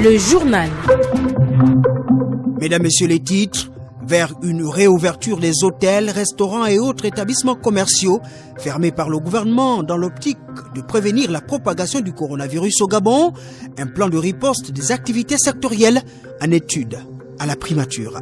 Le journal. Mesdames, Messieurs les titres, vers une réouverture des hôtels, restaurants et autres établissements commerciaux fermés par le gouvernement dans l'optique de prévenir la propagation du coronavirus au Gabon, un plan de riposte des activités sectorielles en étude à la primature.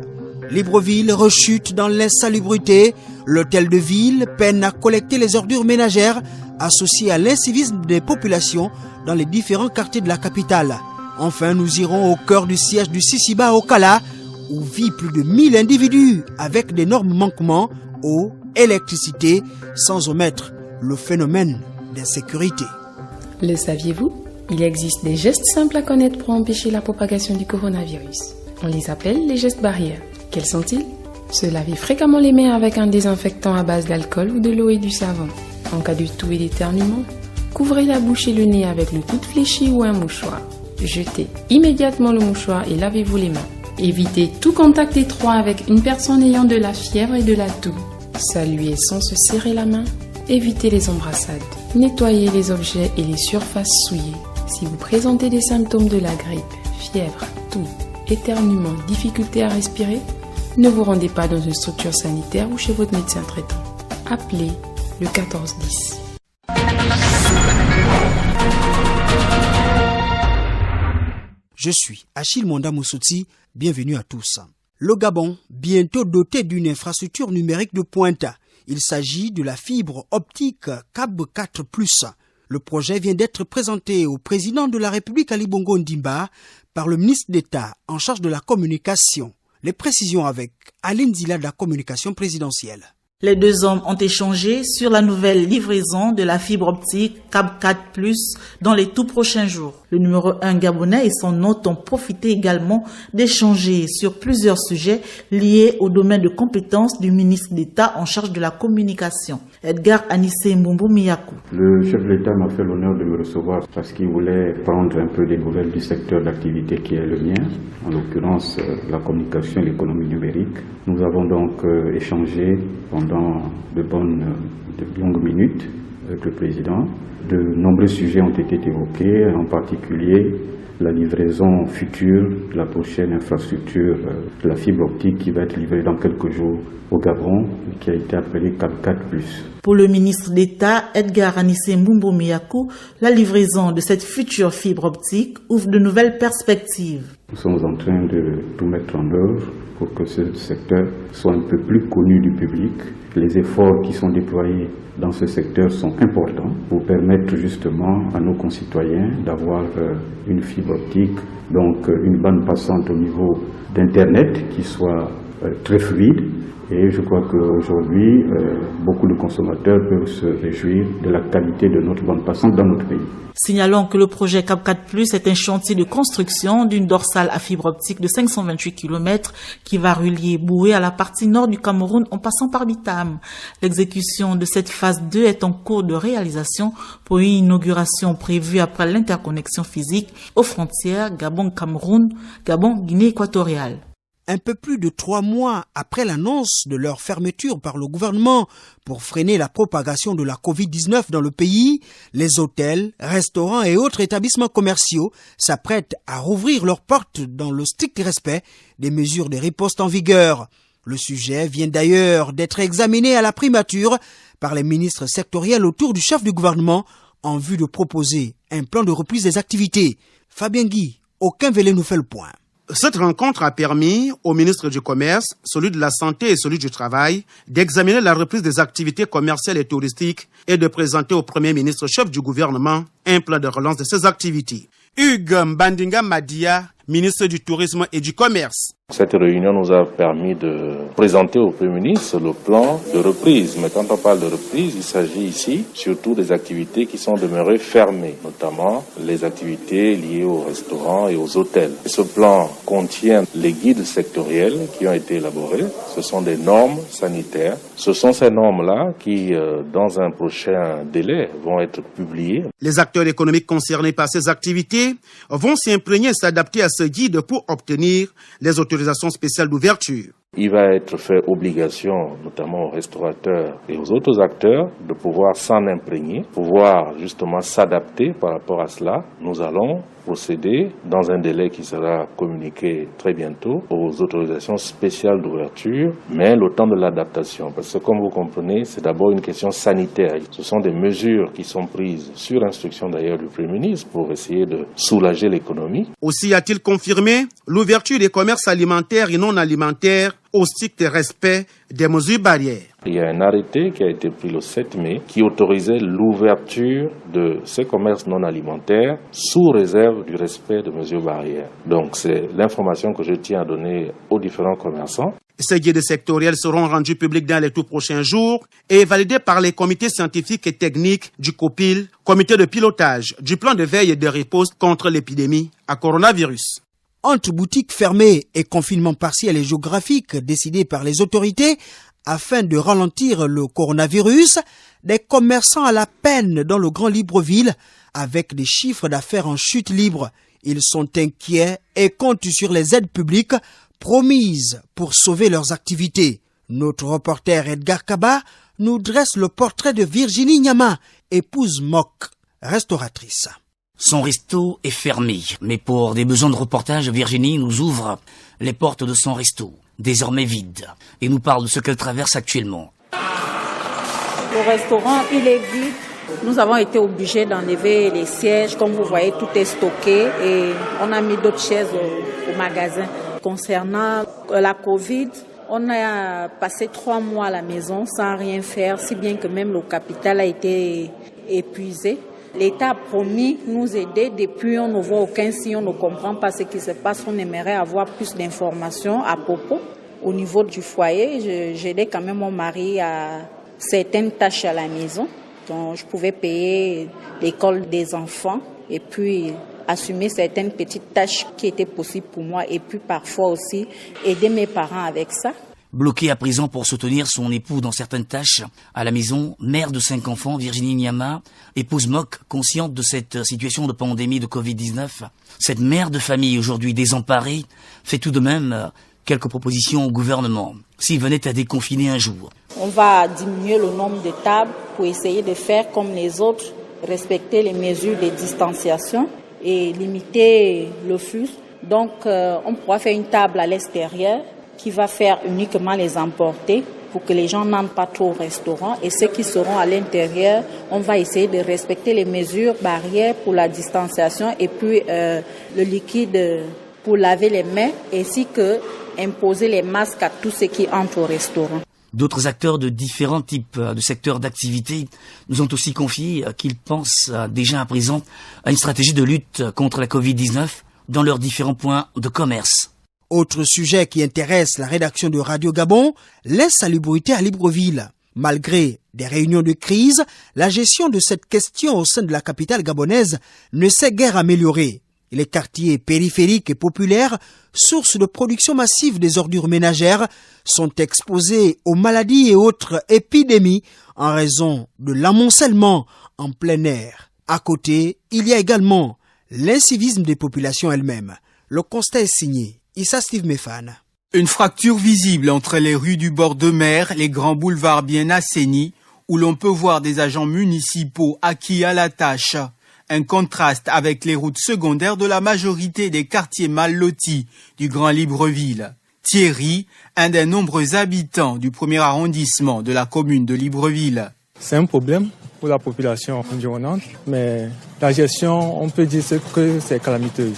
Libreville rechute dans l'insalubrité, l'hôtel de ville peine à collecter les ordures ménagères associées à l'incivisme des populations dans les différents quartiers de la capitale. Enfin, nous irons au cœur du siège du Sisiba à Okala, où vit plus de 1000 individus avec d'énormes manquements, eau, électricité, sans omettre le phénomène d'insécurité. Le saviez-vous? Il existe des gestes simples à connaître pour empêcher la propagation du coronavirus. On les appelle les gestes barrières. Quels sont-ils? Se laver fréquemment les mains avec un désinfectant à base d'alcool ou de l'eau et du savon. En cas de toux et d'éternuement, couvrez la bouche et le nez avec le coude fléchi ou un mouchoir. Jetez immédiatement le mouchoir et lavez-vous les mains. Évitez tout contact étroit avec une personne ayant de la fièvre et de la toux. Saluez sans se serrer la main. Évitez les embrassades. Nettoyez les objets et les surfaces souillées. Si vous présentez des symptômes de la grippe, fièvre, toux, éternuement, difficulté à respirer, ne vous rendez pas dans une structure sanitaire ou chez votre médecin traitant. Appelez le 1410. Je suis Achille Monda Moussouti, bienvenue à tous. Le Gabon, bientôt doté d'une infrastructure numérique de pointe. Il s'agit de la fibre optique CAB 4+. Le projet vient d'être présenté au président de la République Ali Bongo Ondimba par le ministre d'État en charge de la communication. Les précisions avec Aline Zila de la communication présidentielle. Les deux hommes ont échangé sur la nouvelle livraison de la fibre optique CAB 4+, dans les tout prochains jours. Le numéro 1 gabonais et son hôte ont profité également d'échanger sur plusieurs sujets liés au domaine de compétences du ministre d'État en charge de la communication, Edgar Anissé Mbumbu Miyakou. Le chef de l'État m'a fait l'honneur de me recevoir parce qu'il voulait prendre un peu des nouvelles du secteur d'activité qui est le mien, en l'occurrence la communication et l'économie numérique. Nous avons donc échangé pendant de longues minutes avec le président. De nombreux sujets ont été évoqués, en particulier la livraison future de la prochaine infrastructure de la fibre optique qui va être livrée dans quelques jours au Gabon, qui a été appelée CAB 4+. Pour le ministre d'État, Edgar Anissé Mbumbu Miyakou, la livraison de cette future fibre optique ouvre de nouvelles perspectives. Nous sommes en train de tout mettre en œuvre pour que ce secteur soit un peu plus connu du public. Les efforts qui sont déployés dans ce secteur sont importants pour permettre justement à nos concitoyens d'avoir une fibre optique, donc une bande passante au niveau d'Internet qui soit très fluide. Et je crois qu'aujourd'hui, beaucoup de consommateurs peuvent se réjouir de la qualité de notre bande passante dans notre pays. Signalons que le projet CAB 4+, est un chantier de construction d'une dorsale à fibre optique de 528 km qui va relier Boué à la partie nord du Cameroun en passant par Bitam. L'exécution de cette phase 2 est en cours de réalisation pour une inauguration prévue après l'interconnexion physique aux frontières Gabon-Cameroun, Gabon-Guinée équatoriale. Un peu plus de 3 mois après l'annonce de leur fermeture par le gouvernement pour freiner la propagation de la Covid-19 dans le pays, les hôtels, restaurants et autres établissements commerciaux s'apprêtent à rouvrir leurs portes dans le strict respect des mesures de riposte en vigueur. Le sujet vient d'ailleurs d'être examiné à la primature par les ministres sectoriels autour du chef du gouvernement en vue de proposer un plan de reprise des activités. Fabien Guy, aucun Vélé nous fait le point. Cette rencontre a permis au ministre du Commerce, celui de la Santé et celui du Travail d'examiner la reprise des activités commerciales et touristiques et de présenter au Premier ministre chef du gouvernement un plan de relance de ces activités. Hugues Mbandinga Madia, ministre du Tourisme et du Commerce. Cette réunion nous a permis de présenter au Premier ministre le plan de reprise. Mais quand on parle de reprise, il s'agit ici surtout des activités qui sont demeurées fermées, notamment les activités liées aux restaurants et aux hôtels. Et ce plan contient les guides sectoriels qui ont été élaborés. Ce sont des normes sanitaires. Ce sont ces normes-là qui, dans un prochain délai, vont être publiées. Les acteurs économiques concernés par ces activités vont s'imprégner et s'adapter à ce guide pour obtenir les autorisations spéciales d'ouverture. Il va être fait obligation, notamment aux restaurateurs et aux autres acteurs, de pouvoir s'en imprégner, pouvoir justement s'adapter par rapport à cela. Nous allons procéder dans un délai qui sera communiqué très bientôt aux autorisations spéciales d'ouverture, mais le temps de l'adaptation. Parce que comme vous comprenez, c'est d'abord une question sanitaire. Ce sont des mesures qui sont prises sur instruction d'ailleurs du Premier ministre pour essayer de soulager l'économie. Aussi a-t-il confirmé l'ouverture des commerces alimentaires et non alimentaires au strict respect des mesures barrières. Il y a un arrêté qui a été pris le 7 mai qui autorisait l'ouverture de ces commerces non alimentaires sous réserve du respect de mesures barrières. Donc c'est l'information que je tiens à donner aux différents commerçants. Ces guides sectoriels seront rendus publics dans les tout prochains jours et validés par les comités scientifiques et techniques du COPIL, comité de pilotage du plan de veille et de riposte contre l'épidémie à coronavirus. Entre boutiques fermées et confinement partiel et géographique décidé par les autorités afin de ralentir le coronavirus, des commerçants à la peine dans le Grand Libreville avec des chiffres d'affaires en chute libre. Ils sont inquiets et comptent sur les aides publiques promises pour sauver leurs activités. Notre reporter Edgar Kaba nous dresse le portrait de Virginie Nyama, épouse Mok, restauratrice. Son resto est fermé, mais pour des besoins de reportage, Virginie nous ouvre les portes de son resto, désormais vide, et nous parle de ce qu'elle traverse actuellement. Le restaurant, il est vide. Nous avons été obligés d'enlever les sièges. Comme vous voyez, tout est stocké et on a mis d'autres chaises au magasin. Concernant la Covid, on a passé 3 mois à la maison sans rien faire, si bien que même le capital a été épuisé. L'État a promis nous aider. Depuis, on ne voit aucun signe, on ne comprend pas ce qui se passe. On aimerait avoir plus d'informations à propos. Au niveau du foyer, j'aidais quand même mon mari à certaines tâches à la maison. Donc, je pouvais payer l'école des enfants et puis assumer certaines petites tâches qui étaient possibles pour moi et puis parfois aussi aider mes parents avec ça. Bloquée à présent pour soutenir son époux dans certaines tâches à la maison, mère de 5 enfants, Virginie Nyama, épouse Mok, consciente de cette situation de pandémie de Covid-19, cette mère de famille aujourd'hui désemparée fait tout de même quelques propositions au gouvernement, s'il venait à déconfiner un jour. On va diminuer le nombre de tables pour essayer de faire comme les autres, respecter les mesures de distanciation et limiter le flux. Donc on pourra faire une table à l'extérieur qui va faire uniquement les emporter pour que les gens n'entrent pas trop au restaurant. Et ceux qui seront à l'intérieur, on va essayer de respecter les mesures barrières pour la distanciation et puis le liquide pour laver les mains, ainsi que imposer les masques à tous ceux qui entrent au restaurant. D'autres acteurs de différents types de secteurs d'activité nous ont aussi confié qu'ils pensent déjà à présent à une stratégie de lutte contre la Covid-19 dans leurs différents points de commerce. Autre sujet qui intéresse la rédaction de Radio Gabon, l'insalubrité à Libreville. Malgré des réunions de crise, la gestion de cette question au sein de la capitale gabonaise ne s'est guère améliorée. Les quartiers périphériques et populaires, sources de production massive des ordures ménagères, sont exposés aux maladies et autres épidémies en raison de l'amoncellement en plein air. À côté, il y a également l'incivisme des populations elles-mêmes. Le constat est signé Issa Steve Mefane. Une fracture visible entre les rues du bord de mer, les grands boulevards bien assainis, où l'on peut voir des agents municipaux acquis à la tâche. Un contraste avec les routes secondaires de la majorité des quartiers mal lotis du Grand Libreville. Thierry, un des nombreux habitants du premier arrondissement de la commune de Libreville. C'est un problème pour la population environnante, mais la gestion, on peut dire que c'est calamiteuse.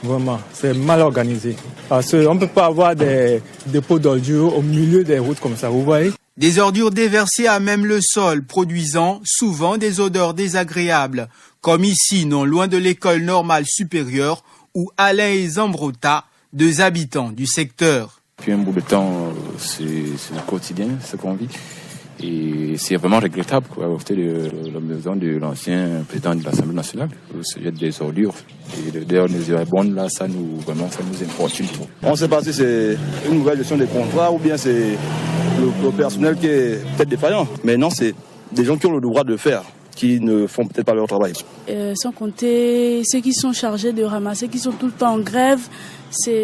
Vraiment, c'est mal organisé. Parce qu'on ne peut pas avoir des dépôts d'ordures au milieu des routes comme ça, vous voyez? Des ordures déversées à même le sol, produisant souvent des odeurs désagréables, comme ici, non loin de l'école normale supérieure, où Alain et Zambrota, 2 habitants du secteur. Depuis un bout de temps, c'est le quotidien, ce qu'on vit. Et c'est vraiment regrettable, quoi, à côté de la maison de l'ancien président de l'Assemblée nationale. Il y a des ordures. Et d'ailleurs, les bonnes là, ça nous importune trop. On ne sait pas si c'est une nouvelle gestion des contrats ou bien c'est le personnel qui est peut-être défaillant. Mais non, c'est des gens qui ont le devoir de faire, qui ne font peut-être pas leur travail. Sans compter ceux qui sont chargés de ramasser, qui sont tout le temps en grève.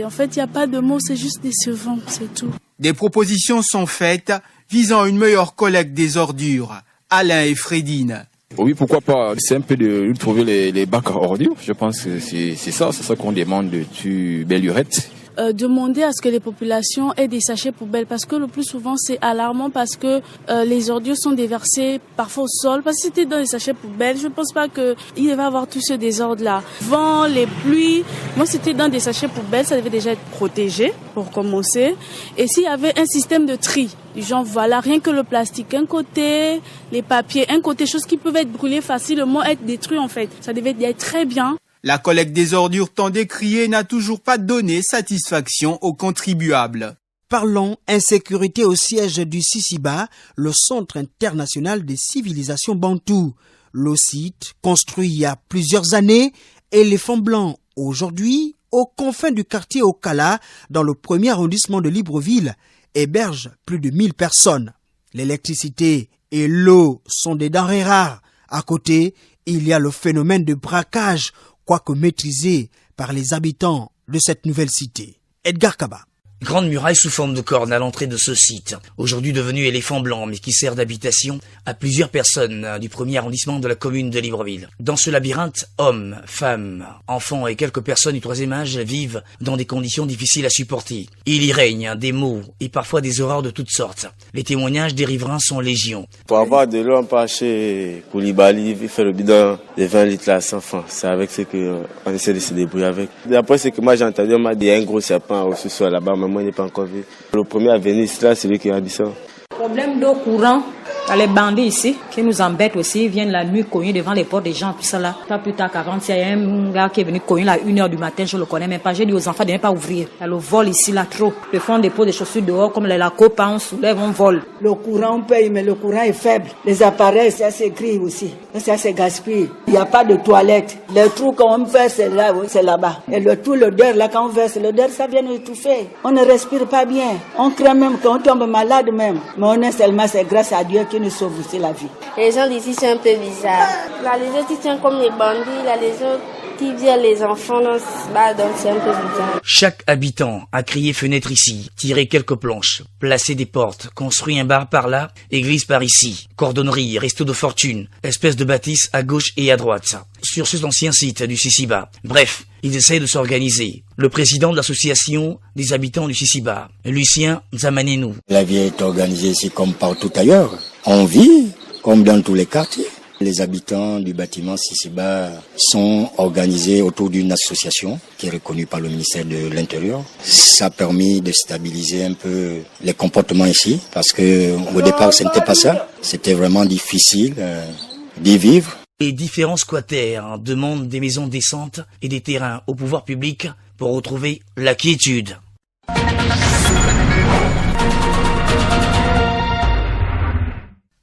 En fait, il n'y a pas de mots, c'est juste décevant, c'est tout. Des propositions sont faites visant une meilleure collecte des ordures. Alain et Frédine. Oui, pourquoi pas. C'est un peu de trouver les bacs à ordures. Je pense que c'est ça qu'on demande de Bellurette. Demander à ce que les populations aient des sachets poubelles parce que le plus souvent c'est alarmant parce que les ordures sont déversées parfois au sol. Parce que si c'était dans des sachets poubelles, je ne pense pas qu'il va y avoir tout ce désordre-là. Vent, les pluies, moi c'était dans des sachets poubelles, ça devait déjà être protégé pour commencer. Et s'il y avait un système de tri, du genre voilà, rien que le plastique un côté, les papiers un côté, choses qui peuvent être brûlées facilement, être détruites en fait. Ça devait être très bien. La collecte des ordures tant décriée n'a toujours pas donné satisfaction aux contribuables. Parlons insécurité au siège du CICIBA, le Centre international des civilisations bantoues. Le site, construit il y a plusieurs années, éléphant blanc aujourd'hui, aux confins du quartier Okala, dans le premier arrondissement de Libreville, héberge plus de 1000 personnes. L'électricité et l'eau sont des denrées rares. À côté, il y a le phénomène de braquage, quoique maîtrisé par les habitants de cette nouvelle cité. Edgar Kaba. Grande muraille sous forme de corne à l'entrée de ce site, aujourd'hui devenu éléphant blanc, mais qui sert d'habitation à plusieurs personnes du premier arrondissement de la commune de Libreville. Dans ce labyrinthe, hommes, femmes, enfants et quelques personnes du troisième âge vivent dans des conditions difficiles à supporter. Il y règne des maux et parfois des horreurs de toutes sortes. Les témoignages des riverains sont légion. Pour avoir de l'eau, on part chez Koulibaly, il fait le bidon de 20 litres là sans fin. C'est avec ce qu'on essaie de se débrouiller avec. D'après ce que moi j'ai entendu, on m'a dit qu'il y a un gros serpent au sous-sol là-bas. Moi, je n'ai pas encore vu. Le premier à venir ici, là, c'est lui qui a dit ça. Problème d'eau courant. Les bandits ici, qui nous embêtent aussi, viennent la nuit cogner devant les portes des gens, tout ça là. Pas plus tard qu'avant, il y a un gars qui est venu cogner à 1h du matin, je le connais même pas. J'ai dit aux enfants de ne pas ouvrir. Il y a le vol ici là trop. Le fond dépose des chaussures dehors, comme la copa, on soulève, on vole. Le courant on paye, mais le courant est faible. Les appareils, ça s'écrit aussi. Ça c'est gaspille. Il n'y a pas de toilette. Les trous qu'on verse, c'est là-bas. Et tout l'odeur là, quand on verse, l'odeur, ça vient nous étouffer. On ne respire pas bien. On craint même qu'on tombe malade même. Mais honnêtement, c'est grâce à Dieu qui nous sauve aussi la vie. Les gens d'ici sont un peu bizarres. Là, les autres ils sont comme les bandits, là, les autres qui viennent les enfants dans ce bar, donc c'est un peu bizarre. Chaque habitant a crié fenêtre ici, tiré quelques planches, placé des portes, construit un bar par là, église par ici, cordonnerie, resto de fortune, espèce de bâtisse à gauche et à droite, sur cet ancien site du CICIBA. Bref, ils essaient de s'organiser. Le président de l'association des habitants du CICIBA, Lucien Zamanenou. La vie est organisée ici comme partout ailleurs. On vit comme dans tous les quartiers. Les habitants du bâtiment CICIBA sont organisés autour d'une association qui est reconnue par le ministère de l'Intérieur. Ça a permis de stabiliser un peu les comportements ici, parce que au départ, ce n'était pas ça. C'était vraiment difficile d'y vivre. Les différents squatters demandent des maisons décentes et des terrains au pouvoir public pour retrouver la quiétude.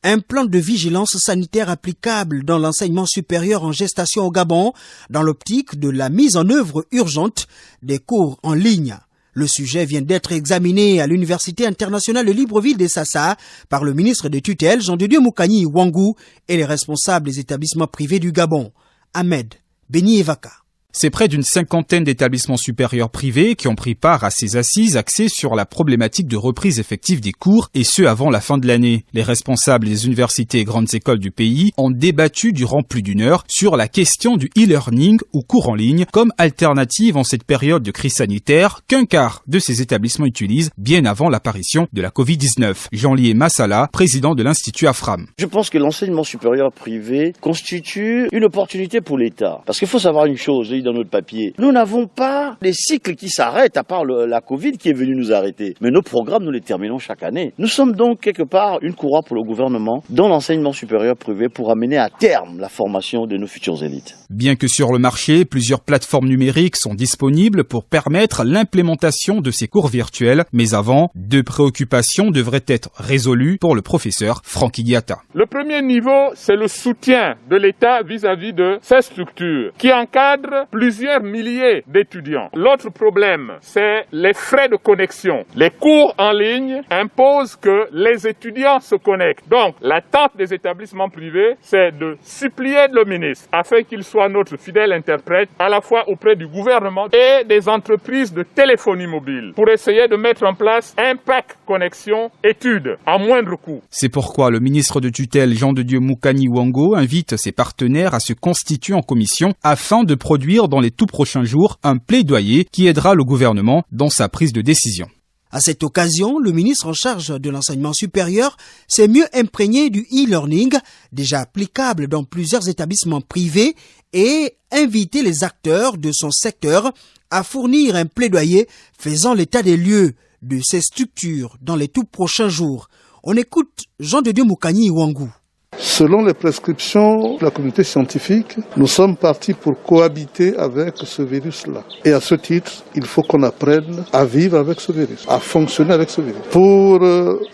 Un plan de vigilance sanitaire applicable dans l'enseignement supérieur en gestation au Gabon, dans l'optique de la mise en œuvre urgente des cours en ligne. Le sujet vient d'être examiné à l'Université internationale de Libreville des Sassa par le ministre de tutelle Jean-de-Dieu Moukani Wangou et les responsables des établissements privés du Gabon. Ahmed Beni Evaka. C'est près d'une cinquantaine d'établissements supérieurs privés qui ont pris part à ces assises axées sur la problématique de reprise effective des cours, et ce avant la fin de l'année. Les responsables des universités et grandes écoles du pays ont débattu durant plus d'une heure sur la question du e-learning ou cours en ligne comme alternative en cette période de crise sanitaire qu'un quart de ces établissements utilisent bien avant l'apparition de la Covid-19. Jean-Lié Massala, président de l'Institut AFRAM. Je pense que l'enseignement supérieur privé constitue une opportunité pour l'État. Parce qu'il faut savoir une chose, dans notre papier. Nous n'avons pas des cycles qui s'arrêtent à part la Covid qui est venue nous arrêter. Mais nos programmes, nous les terminons chaque année. Nous sommes donc quelque part une courroie pour le gouvernement dans l'enseignement supérieur privé pour amener à terme la formation de nos futures élites. Bien que sur le marché, plusieurs plateformes numériques sont disponibles pour permettre l'implémentation de ces cours virtuels. Mais avant, deux préoccupations devraient être résolues pour le professeur Franck Igiata. Le premier niveau, c'est le soutien de l'État vis-à-vis de ces structures qui encadrent plusieurs milliers d'étudiants. L'autre problème, c'est les frais de connexion. Les cours en ligne imposent que les étudiants se connectent. Donc, l'attente des établissements privés, c'est de supplier le ministre afin qu'il soit notre fidèle interprète à la fois auprès du gouvernement et des entreprises de téléphonie mobile pour essayer de mettre en place un pack connexion études à moindre coût. C'est pourquoi le ministre de tutelle Jean de Dieu Mukani Wango invite ses partenaires à se constituer en commission afin de produire dans les tout prochains jours un plaidoyer qui aidera le gouvernement dans sa prise de décision. À cette occasion, le ministre en charge de l'enseignement supérieur s'est mieux imprégné du e-learning, déjà applicable dans plusieurs établissements privés, et invité les acteurs de son secteur à fournir un plaidoyer faisant l'état des lieux de ces structures dans les tout prochains jours. On écoute Jean de Dieu Mukani Wango. Selon les prescriptions de la communauté scientifique, nous sommes partis pour cohabiter avec ce virus-là. Et à ce titre, il faut qu'on apprenne à vivre avec ce virus, à fonctionner avec ce virus. Pour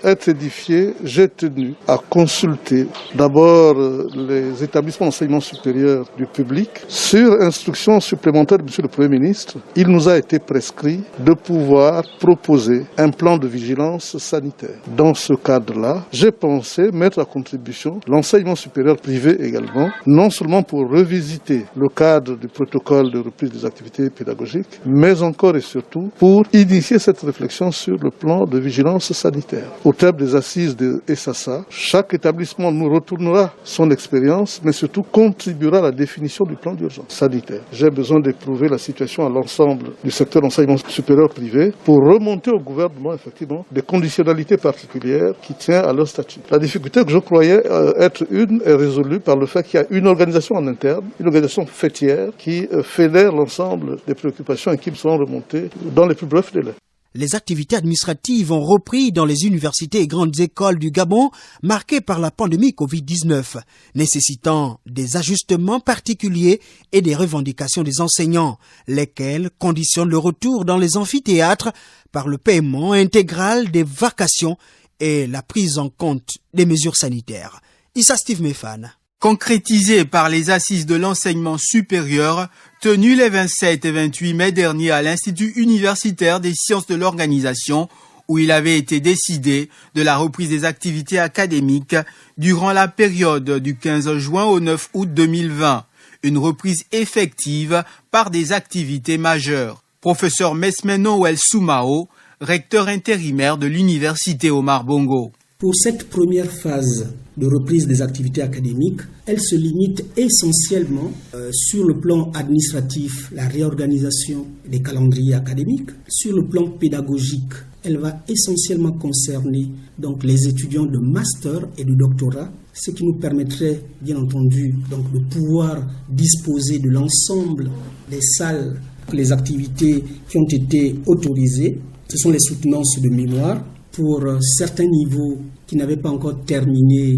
être édifié, j'ai tenu à consulter d'abord les établissements d'enseignement supérieur du public. Sur instruction supplémentaire de M. le Premier ministre, il nous a été prescrit de pouvoir proposer un plan de vigilance sanitaire. Dans ce cadre-là, j'ai pensé mettre à contribution l'enseignement supérieur privé également, non seulement pour revisiter le cadre du protocole de reprise des activités pédagogiques, mais encore et surtout pour initier cette réflexion sur le plan de vigilance sanitaire. Au terme des assises de ESASA, chaque établissement nous retournera son expérience, mais surtout contribuera à la définition du plan d'urgence sanitaire. J'ai besoin d'éprouver la situation à l'ensemble du secteur d'enseignement supérieur privé pour remonter au gouvernement, effectivement, des conditionnalités particulières qui tiennent à leur statut. La difficulté que je croyais être une est résolue par le fait qu'il y a une organisation en interne, une organisation fêtière qui fédère l'ensemble des préoccupations et qui seront remontées dans les plus brefs délais. Les activités administratives ont repris dans les universités et grandes écoles du Gabon marquées par la pandémie Covid-19, nécessitant des ajustements particuliers et des revendications des enseignants, lesquels conditionnent le retour dans les amphithéâtres par le paiement intégral des vacations et la prise en compte des mesures sanitaires. Issa Steve Mefan. Concrétisé par les assises de l'enseignement supérieur tenues les 27 et 28 mai dernier à l'Institut universitaire des sciences de l'organisation, où il avait été décidé de la reprise des activités académiques durant la période du 15 juin au 9 août 2020, une reprise effective par des activités majeures. Professeur Mesmeno El Soumao, recteur intérimaire de l'université Omar Bongo. Pour cette première phase de reprise des activités académiques, elle se limite essentiellement sur le plan administratif, la réorganisation des calendriers académiques. Sur le plan pédagogique, elle va essentiellement concerner donc les étudiants de master et de doctorat, ce qui nous permettrait bien entendu donc de pouvoir disposer de l'ensemble des salles, les activités qui ont été autorisées. Ce sont les soutenances de mémoire. Pour certains niveaux qui n'avaient pas encore terminé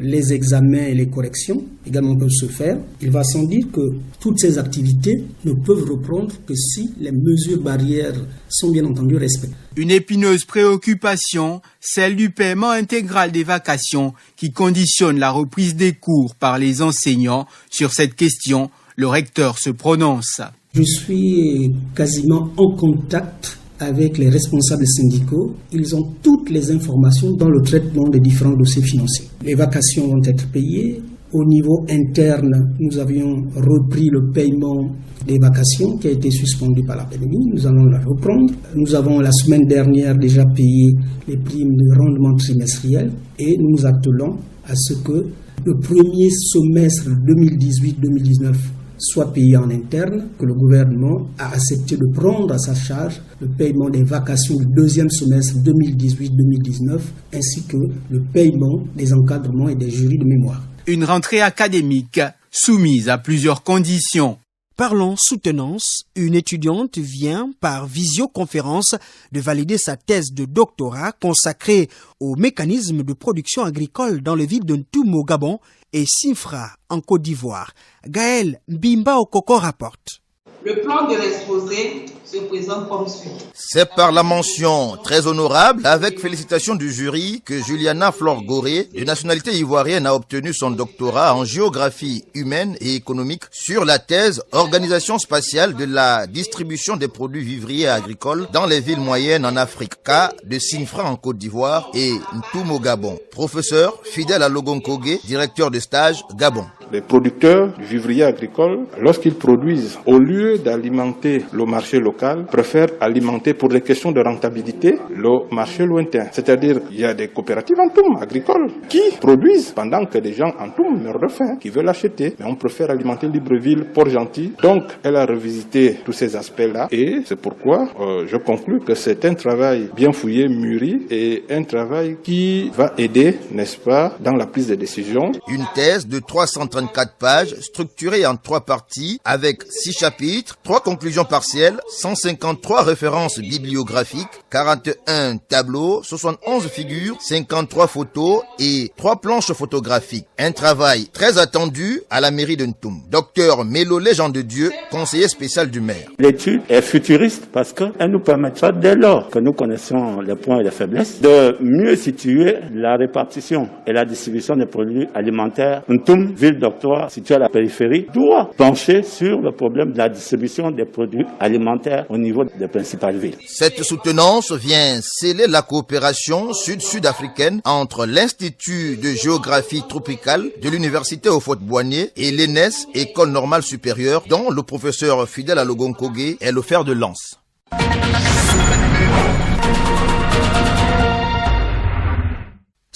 les examens et les corrections, également peuvent se faire. Il va sans dire que toutes ces activités ne peuvent reprendre que si les mesures barrières sont bien entendu respectées. Une épineuse préoccupation, celle du paiement intégral des vacations qui conditionne la reprise des cours par les enseignants. Sur cette question, le recteur se prononce. Je suis quasiment en contact avec les responsables syndicaux. Ils ont toutes les informations dans le traitement des différents dossiers financiers. Les vacations vont être payées. Au niveau interne, nous avions repris le paiement des vacations qui a été suspendu par la pandémie. Nous allons la reprendre. Nous avons la semaine dernière déjà payé les primes de rendement trimestriel et nous nous attelons à ce que le premier semestre 2018-2019 soit payé en interne, que le gouvernement a accepté de prendre à sa charge le paiement des vacations du deuxième semestre 2018-2019, ainsi que le paiement des encadrements et des jurys de mémoire. Une rentrée académique soumise à plusieurs conditions. Parlons soutenance, une étudiante vient par visioconférence de valider sa thèse de doctorat consacrée au mécanisme de production agricole dans les villes de Ntoum au Gabon et Sinfra en Côte d'Ivoire. Gaël Mbimba Okoko rapporte. Le plan de l'exposé se présente comme suit. C'est par la mention très honorable, avec félicitations du jury, que Juliana Flore-Goré, de nationalité ivoirienne, a obtenu son doctorat en géographie humaine et économique sur la thèse « Organisation spatiale de la distribution des produits vivriers agricoles dans les villes moyennes en Afrique », cas de Sinfra en Côte d'Ivoire et Ntoum au Gabon. Professeur fidèle à Logon-Kogé, directeur de stage Gabon. Les producteurs du vivrier agricole, lorsqu'ils produisent, au lieu d'alimenter le marché local, préfèrent alimenter pour des questions de rentabilité le marché lointain. C'est-à-dire, il y a des coopératives en Ntoum agricoles qui produisent pendant que des gens en Ntoum meurent de faim, qui veulent acheter. Mais on préfère alimenter Libreville, Port-Gentil. Donc, elle a revisité tous ces aspects-là et c'est pourquoi je conclus que c'est un travail bien fouillé, mûri et un travail qui va aider, n'est-ce pas, dans la prise de décision. Une thèse de 334 pages, structurée en 3 parties, avec 6 chapitres, 3 conclusions partielles, 153 références bibliographiques, 41 tableaux, 71 figures, 53 photos et 3 planches photographiques. Un travail très attendu à la mairie de Ntoum. Docteur Mélolé Jean de Dieu, conseiller spécial du maire. L'étude est futuriste parce qu'elle nous permettra, dès lors que nous connaissons les points et les faiblesses, de mieux situer la répartition et la distribution des produits alimentaires. Ntoum, ville d'octroi située à la périphérie, doit pencher sur le problème de la distribution des produits alimentaires au niveau des principales villes. Cette soutenance vient sceller la coopération sud-sud-africaine entre l'Institut de géographie tropicale de l'Université Houphouët-Boigny et l'ENES, École normale supérieure, dont le professeur fidèle à Logon-Kogé est le fer de lance.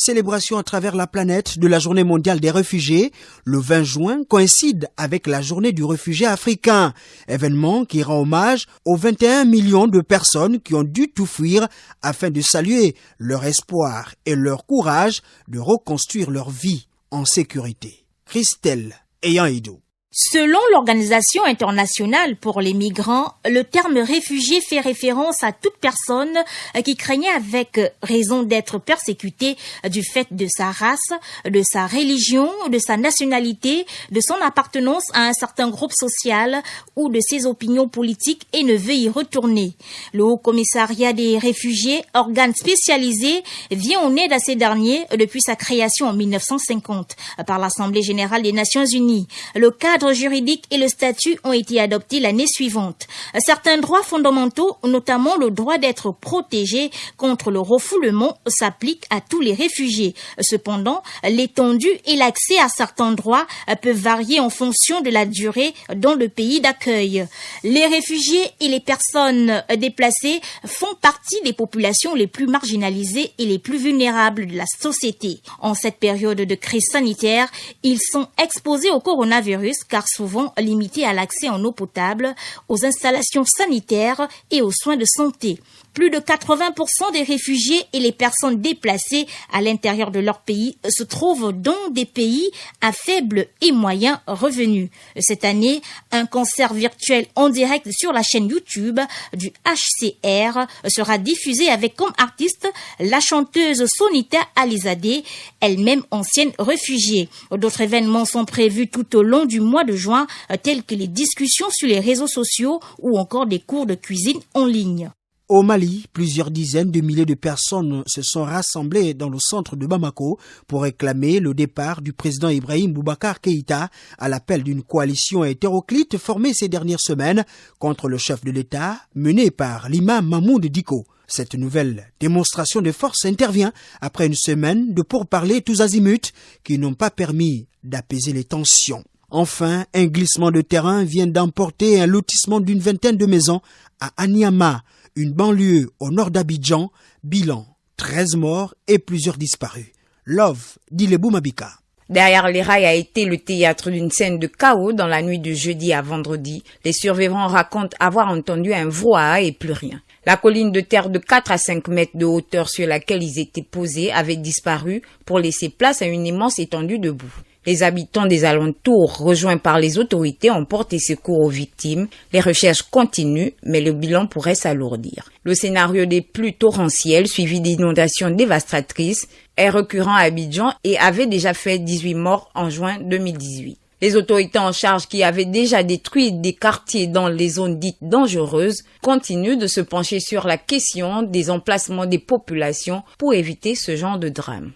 Célébration à travers la planète de la Journée mondiale des réfugiés, le 20 juin coïncide avec la Journée du réfugié africain, événement qui rend hommage aux 21 millions de personnes qui ont dû tout fuir afin de saluer leur espoir et leur courage de reconstruire leur vie en sécurité. Christelle Eyan-Edo. Selon l'Organisation internationale pour les migrants, le terme réfugié fait référence à toute personne qui craignait avec raison d'être persécutée du fait de sa race, de sa religion, de sa nationalité, de son appartenance à un certain groupe social ou de ses opinions politiques et ne veut y retourner. Le Haut Commissariat des réfugiés, organe spécialisé, vient en aide à ces derniers depuis sa création en 1950 par l'Assemblée générale des Nations unies. Le cadre juridique et le statut ont été adoptés l'année suivante. Certains droits fondamentaux, notamment le droit d'être protégé contre le refoulement, s'appliquent à tous les réfugiés. Cependant, l'étendue et l'accès à certains droits peuvent varier en fonction de la durée dans le pays d'accueil. Les réfugiés et les personnes déplacées font partie des populations les plus marginalisées et les plus vulnérables de la société. En cette période de crise sanitaire, ils sont exposés au coronavirus car souvent limités à l'accès en eau potable, aux installations sanitaires et aux soins de santé. Plus de 80% des réfugiés et les personnes déplacées à l'intérieur de leur pays se trouvent dans des pays à faible et moyen revenu. Cette année, un concert virtuel en direct sur la chaîne YouTube du HCR sera diffusé avec comme artiste la chanteuse Sonita Alizadeh, elle-même ancienne réfugiée. D'autres événements sont prévus tout au long du mois de juin, tels que les discussions sur les réseaux sociaux ou encore des cours de cuisine en ligne. Au Mali, plusieurs dizaines de milliers de personnes se sont rassemblées dans le centre de Bamako pour réclamer le départ du président Ibrahim Boubacar Keïta à l'appel d'une coalition hétéroclite formée ces dernières semaines contre le chef de l'État mené par l'imam Mahmoud Dicko. Cette nouvelle démonstration de force intervient après une semaine de pourparlers tous azimuts qui n'ont pas permis d'apaiser les tensions. Enfin, un glissement de terrain vient d'emporter un lotissement d'une vingtaine de maisons à Aniama, une banlieue au nord d'Abidjan. Bilan, 13 morts et plusieurs disparus. Love, dit Lebou Mabika. Derrière les rails a été le théâtre d'une scène de chaos dans la nuit de jeudi à vendredi. Les survivants racontent avoir entendu un brouhaha et plus rien. La colline de terre de 4 à 5 mètres de hauteur sur laquelle ils étaient posés avait disparu pour laisser place à une immense étendue de boue. Les habitants des alentours, rejoints par les autorités, ont porté secours aux victimes. Les recherches continuent, mais le bilan pourrait s'alourdir. Le scénario des pluies torrentielles, suivi d'inondations dévastatrices, est récurrent à Abidjan et avait déjà fait 18 morts en juin 2018. Les autorités en charge qui avaient déjà détruit des quartiers dans les zones dites dangereuses continuent de se pencher sur la question des emplacements des populations pour éviter ce genre de drame.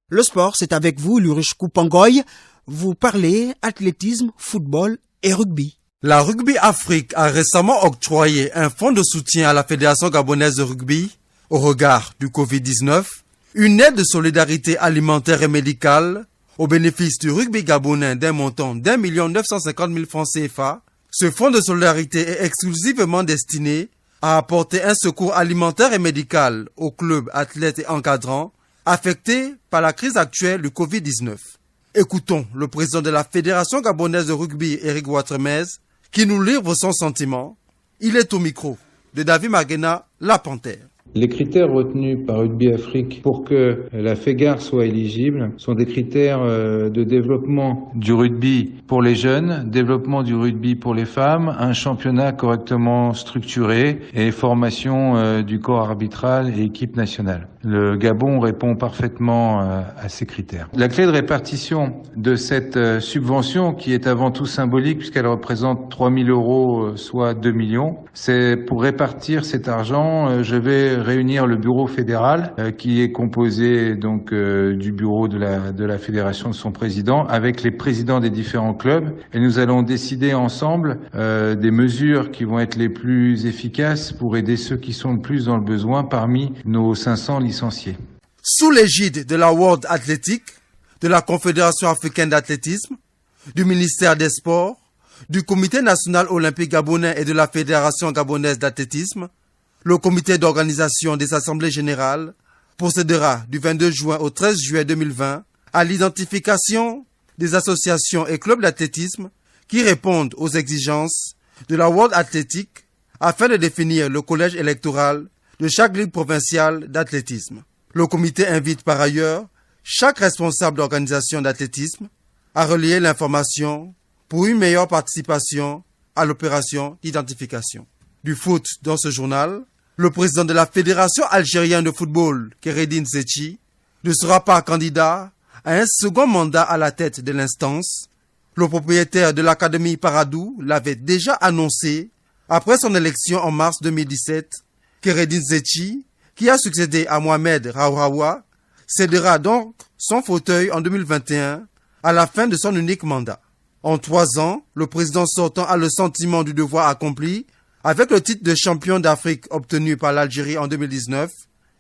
Le sport, c'est avec vous, Lurish Koupangoy. Vous parlez athlétisme, football et rugby. La Rugby Afrique a récemment octroyé un fonds de soutien à la Fédération gabonaise de rugby au regard du Covid-19, une aide de solidarité alimentaire et médicale au bénéfice du rugby gabonais d'un montant d'1 950 000 francs CFA. Ce fonds de solidarité est exclusivement destiné à apporter un secours alimentaire et médical aux clubs, athlètes et encadrants affectés par la crise actuelle du Covid-19. Écoutons le président de la Fédération gabonaise de rugby, Eric Watremez, qui nous livre son sentiment. Il est au micro de David Magena, la Panthère. Les critères retenus par Rugby Afrique pour que la FEGAR soit éligible sont des critères de développement du rugby pour les jeunes, développement du rugby pour les femmes, un championnat correctement structuré et formation du corps arbitral et équipe nationale. Le Gabon répond parfaitement à ces critères. La clé de répartition de cette subvention, qui est avant tout symbolique puisqu'elle représente 3 000 €, soit 2 millions, c'est pour répartir cet argent, je vais réunir le bureau fédéral qui est composé donc du bureau de la fédération, de son président, avec les présidents des différents clubs, et nous allons décider ensemble des mesures qui vont être les plus efficaces pour aider ceux qui sont le plus dans le besoin parmi nos 500 licenciés. Sous l'égide de la World Athletic, de la Confédération africaine d'athlétisme, du ministère des Sports, du Comité national olympique gabonais et de la Fédération gabonaise d'athlétisme, le comité d'organisation des assemblées générales procédera du 22 juin au 13 juillet 2020 à l'identification des associations et clubs d'athlétisme qui répondent aux exigences de la World Athletic afin de définir le collège électoral de chaque ligue provinciale d'athlétisme. Le comité invite par ailleurs chaque responsable d'organisation d'athlétisme à relayer l'information pour une meilleure participation à l'opération d'identification. Du foot dans ce journal, le président de la Fédération algérienne de football, Kéredine Zetchi, ne sera pas candidat à un second mandat à la tête de l'instance. Le propriétaire de l'Académie Paradou l'avait déjà annoncé après son élection en mars 2017. Kéredine Zetchi, qui a succédé à Mohamed Raouraoua, cédera donc son fauteuil en 2021 à la fin de son unique mandat. En 3 ans, le président sortant a le sentiment du devoir accompli. Avec le titre de champion d'Afrique obtenu par l'Algérie en 2019,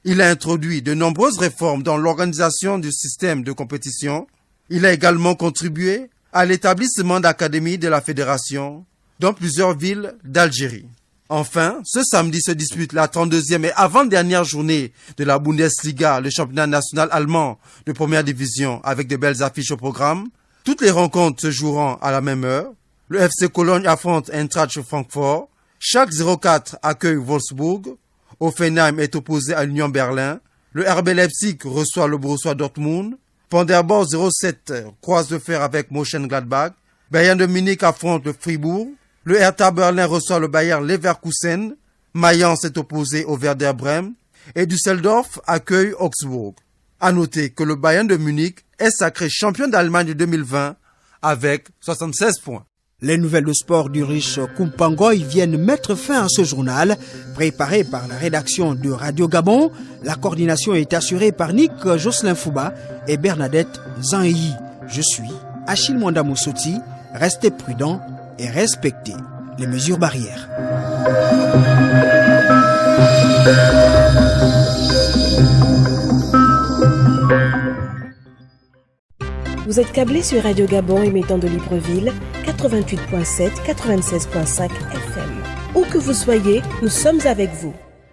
il a introduit de nombreuses réformes dans l'organisation du système de compétition. Il a également contribué à l'établissement d'académies de la fédération dans plusieurs villes d'Algérie. Enfin, ce samedi se dispute la 32e et avant-dernière journée de la Bundesliga, le championnat national allemand de première division, avec de belles affiches au programme. Toutes les rencontres se joueront à la même heure. Le FC Cologne affronte Eintracht Francfort. Schalke 04 accueille Wolfsburg. Hoffenheim est opposé à l'Union Berlin. Le RB Leipzig reçoit le Borussia Dortmund. Paderborn 07 croise de fer avec Mönchengladbach. Bayern de Munich affronte le Fribourg. Le Hertha Berlin reçoit le Bayer Leverkusen. Mayence est opposé au Werder Bremen. Et Düsseldorf accueille Augsbourg. À noter que le Bayern de Munich est sacré champion d'Allemagne de 2020 avec 76 points. Les nouvelles de sport du riche Kumpangoy viennent mettre fin à ce journal, préparé par la rédaction de Radio Gabon. La coordination est assurée par Nick Jocelyn Fouba et Bernadette Zanyi. Je suis Achille Mwanda Moussoti. Restez prudents et respectez les mesures barrières. Vous êtes câblé sur Radio Gabon émettant de Libreville, 88.7, 96.5 FM. Où que vous soyez, nous sommes avec vous.